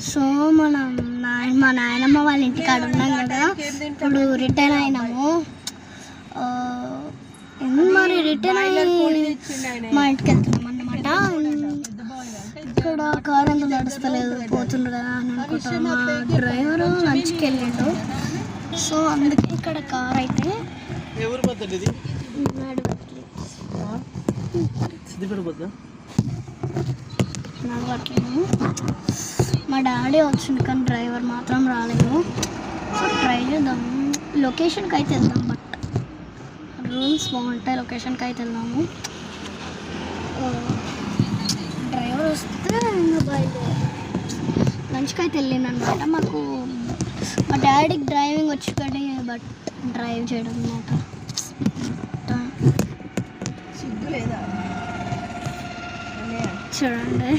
So మా నాయనమ్మ వాళ్ళ ఇంటికాడ ఉన్నాం కదా, ఇప్పుడు రిటర్న్ అయినాము. మరి రిటర్న్ అయ్యి మా ఇంటికి వెళ్తున్నాం అన్నమాట. ఇక్కడ కార్ అంతా నడుస్తలేదు, పోతుండ్రు కదా అని అనుకుంటాం. మా డ్రైవరు లంచ్కి వెళ్ళిండు, సో అందుకే ఇక్కడ కార్ అయితే నడవట్లేదు. మా డాడీ వచ్చింది కానీ డ్రైవర్ మాత్రం రాలేదు. సో ట్రై చేద్దాం, లొకేషన్కి అయితే వెళ్దాం. బట్ రూమ్స్ బాగుంటాయి, లొకేషన్కి అయితే వెళ్దాము. డ్రైవర్ వస్తే లంచ్కి అయితే వెళ్ళింది అనమాట. మాకు మా డాడీకి డ్రైవింగ్ వచ్చి కానీ బట్ డ్రైవ్ చేయడం అనమాట చూడండి.